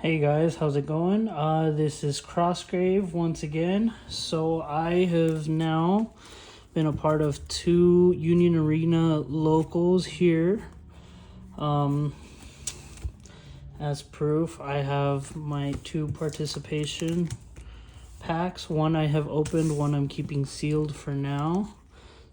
Hey guys, how's it going? This is Crossgrave once again. So I have now been a part of 2 Union Arena locals here. As proof, I have my 2 participation packs. One I have opened, one I'm keeping sealed for now.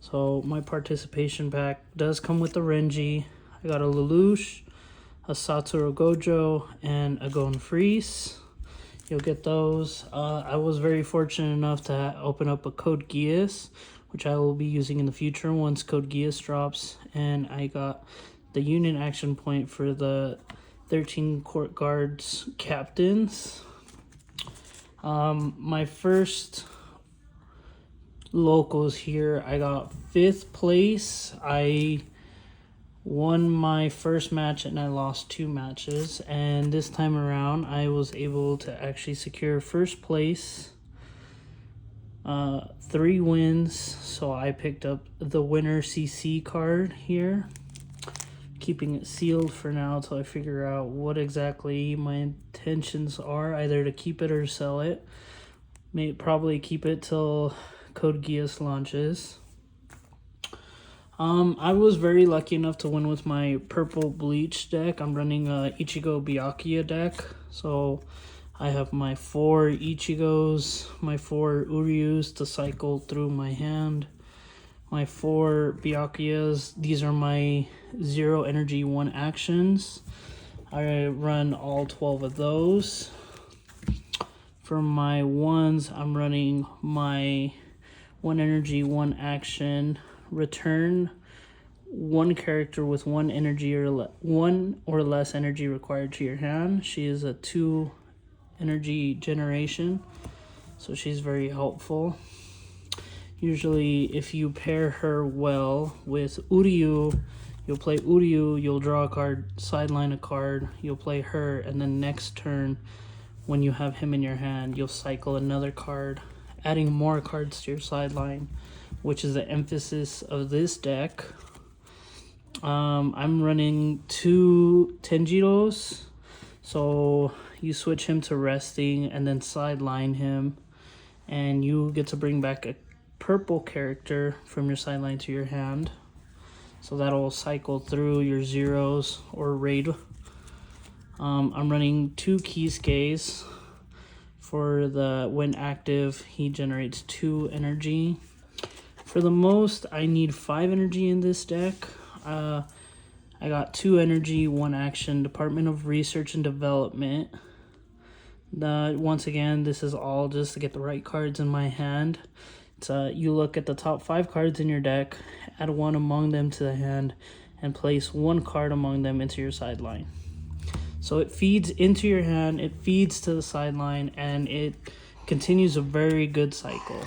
So my participation pack does come with a Renji. I got a Lelouch, a Satoru Gojo, and a Gon Freeze. You'll get those. I was very fortunate enough to open up a Code Geass, which I will be using in the future once Code Geass drops. And I got the Union Action Point for the 13 Court Guards Captains. My first locals here, I got 5th place. I won my first match and I lost 2 matches, and this time around I was able to actually secure first place, 3 wins. So I picked up the winner CC card here, keeping it sealed for now until I figure out what exactly my intentions are, either to keep it or sell it. May probably keep it till Code Geass launches. I was very lucky enough to win with my purple bleach deck. I'm running a Ichigo Byakuya deck. So I have my 4 Ichigos, my 4 Uryus to cycle through my hand, my 4 Byakuyas. These are my 0 energy 1 actions. I run all 12 of those. For my 1s, I'm running my 1 energy 1 action. Return 1 character with 1 energy or 1 or less energy required to your hand. She is a 2 energy generation, so she's very helpful. Usually if you pair her well with Uryu, you'll play Uryu, you'll draw a card, sideline a card, you'll play her, and then next turn when you have him in your hand, you'll cycle another card, adding more cards to your sideline, which is the emphasis of this deck. I'm running 2 Tenjiros, so you switch him to resting and then sideline him, and you get to bring back a purple character from your sideline to your hand. So that'll cycle through your zeros or raid. I'm running 2 Kisuke's. For the when active, he generates 2 energy. For the most, I need 5 energy in this deck. I got 2 energy, 1 action, Department of Research and Development. Once again, this is all just to get the right cards in my hand. You look at the top 5 cards in your deck, add 1 among them to the hand, and place 1 card among them into your sideline. So it feeds into your hand, it feeds to the sideline, and it continues a very good cycle.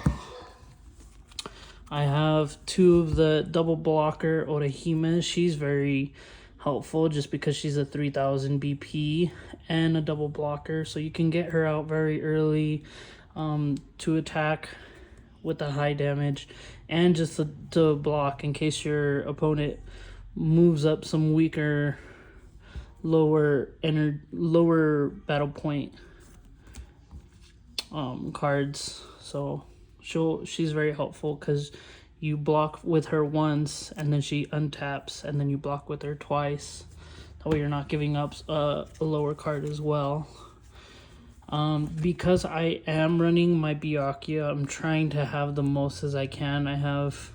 I have 2 of the double blocker Orihime. She's very helpful just because she's a 3000 BP and a double blocker. So you can get her out very early to attack with the high damage, and just to block in case your opponent moves up some weaker lower battle point cards. So she's very helpful because you block with her once and then she untaps, and then you block with her twice. That way you're not giving up a lower card as well. Because I am running my Byakuya, I'm trying to have the most as I can. I have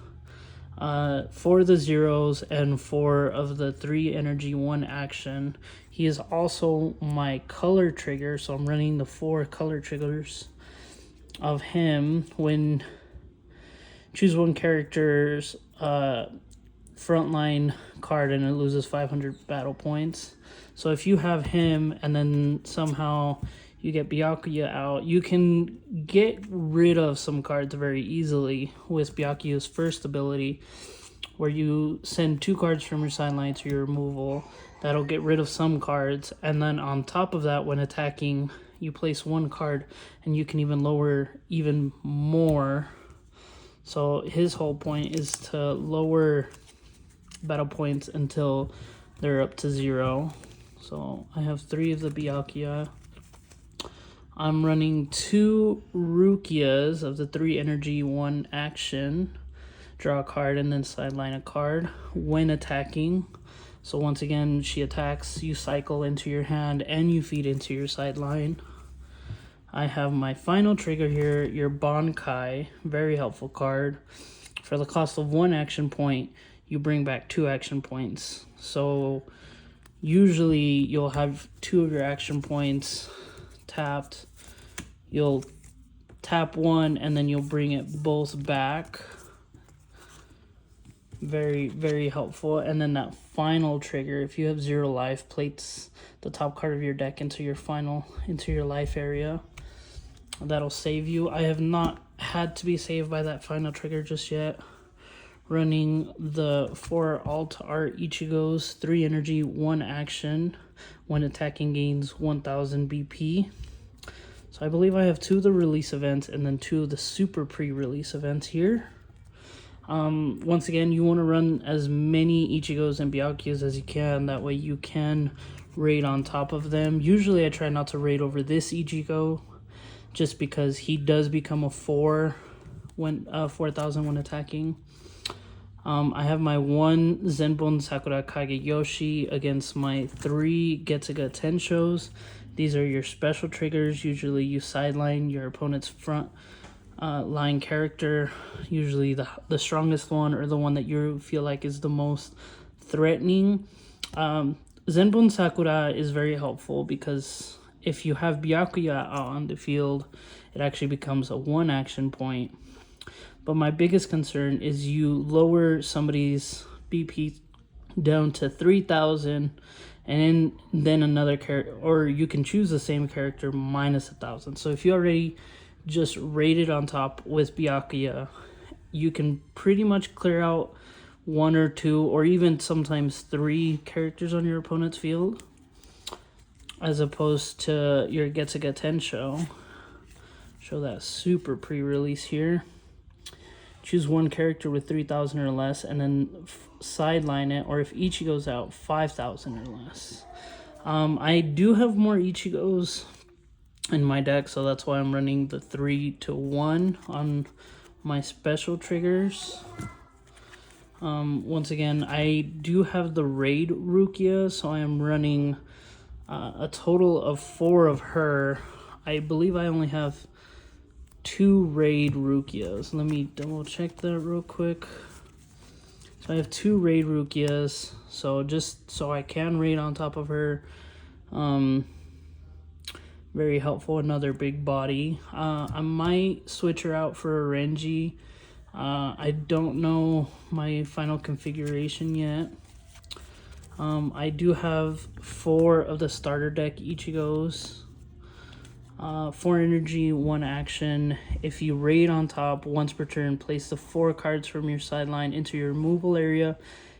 4 of the zeros and 4 of the 3 energy 1 action. He is also my color trigger, so I'm running the 4 color triggers of him. When choose 1 character's frontline card and it loses 500 battle points. So if you have him and then somehow you get Byakuya out, you can get rid of some cards very easily with Byakuya's first ability, where you send 2 cards from your sideline to your removal. That'll get rid of some cards, and then on top of that, when attacking, you place 1 card and you can even lower even more. So his whole point is to lower battle points until they're up to 0. So I have 3 of the Byakuya. I'm running 2 Rukias of the 3 energy, 1 action. Draw a card and then sideline a card when attacking. So once again, she attacks, you cycle into your hand and you feed into your sideline. I have my final trigger here, your Bankai, very helpful card. For the cost of 1 action point, you bring back 2 action points. So usually you'll have 2 of your action points tapped. You'll tap 1 and then you'll bring it both back. Very, very helpful. And then that final trigger, if you have 0 life, plates the top card of your deck into your life area. That'll save you. I have not had to be saved by that final trigger just yet. Running the 4 alt art Ichigos, 3 energy, 1 action. When attacking gains 1000 BP. So I believe I have 2 of the release events and then 2 of the super pre-release events here. Once again, you want to run as many Ichigos and Byakuya's as you can. That way you can raid on top of them. Usually I try not to raid over this Ichigo, just because he does become a 4,000 when attacking. I have my 1 Zenbon Sakura Kageyoshi against my 3 Getsuga Tenshos. These are your special triggers. Usually you sideline your opponent's front line character, usually the strongest one or the one that you feel like is the most threatening. Zenbon Sakura is very helpful because if you have Byakuya out on the field, it actually becomes a 1 action point. But my biggest concern is you lower somebody's BP down to 3,000 and then another character, or you can choose the same character minus 1,000. So if you already just rated on top with Byakuya, you can pretty much clear out 1 or 2 or even sometimes 3 characters on your opponent's field, as opposed to your Getsuga Tensho. Show that super pre-release here. Choose 1 character with 3,000 or less and then sideline it, or if Ichigo's out, 5,000 or less. I do have more Ichigos in my deck, so that's why I'm running the 3-1 on my special triggers. Once again, I do have the raid Rukia, so I am running a total of 4 of her. I believe I only have 2 raid Rukias. Let me double check that real quick. So I have 2 raid Rukias, so just so I can raid on top of her. Very helpful, another big body. I might switch her out for a Renji. I don't know my final configuration yet. I do have 4 of the starter deck Ichigos. 4 energy, 1 action. If you raid on top, once per turn, place the 4 cards from your sideline into your removal area.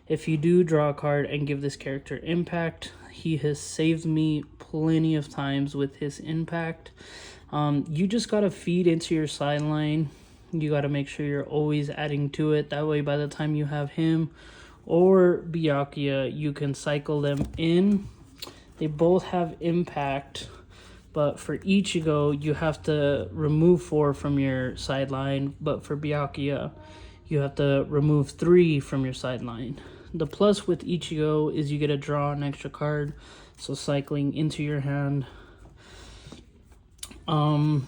If you do, draw a card and give this character impact. He has saved me plenty of times with his impact. You just gotta feed into your sideline. You gotta make sure you're always adding to it. That way, by the time you have him or Byakuya, you can cycle them in. They both have impact, but for Ichigo, you have to remove 4 from your sideline, but for Byakuya, you have to remove 3 from your sideline. The plus with Ichigo is you get to draw an extra card, so cycling into your hand. I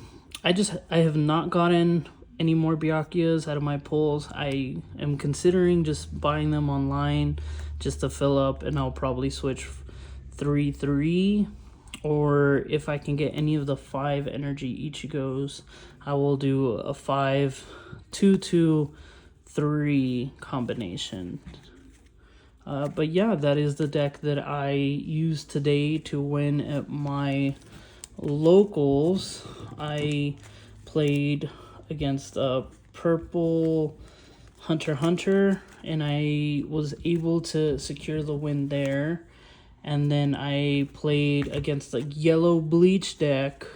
have not gotten any more Byakuyas out of my pulls. I am considering just buying them online just to fill up, and I'll probably switch 3-3, or if I can get any of the 5 energy Ichigos, I will do a 5-2-2-3 combination. But yeah, that is the deck that I used today to win at my locals. I played against a purple hunter, and I was able to secure the win there. And then I played against the yellow bleach deck,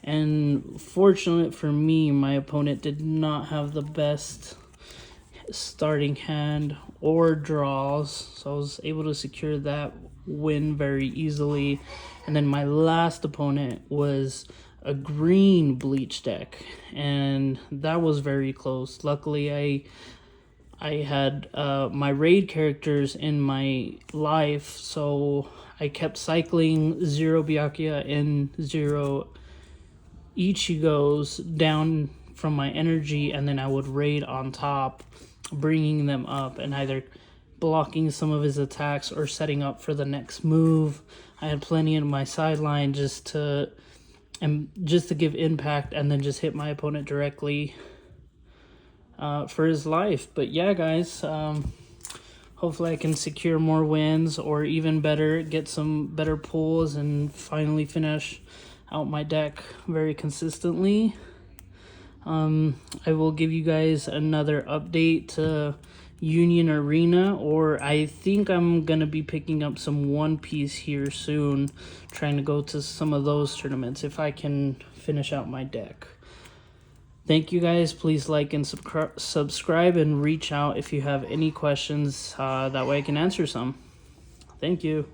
and fortunate for me, my opponent did not have the best starting hand or draws, so I was able to secure that win very easily. And then my last opponent was a green bleach deck, and that was very close. Luckily, I had my raid characters in my life, so I kept cycling 0 Byakuya and 0 Ichigos down from my energy, and then I would raid on top, bringing them up and either blocking some of his attacks or setting up for the next move. I had plenty in my sideline just to give impact and then just hit my opponent directly for his life. But yeah, guys, hopefully I can secure more wins, or even better, get some better pulls and finally finish out my deck very consistently. I will give you guys another update to Union Arena, or I think I'm gonna be picking up some One Piece here soon, trying to go to some of those tournaments if I can finish out my deck. Thank you guys. Please like and subscribe, and reach out if you have any questions. That way I can answer some. Thank you.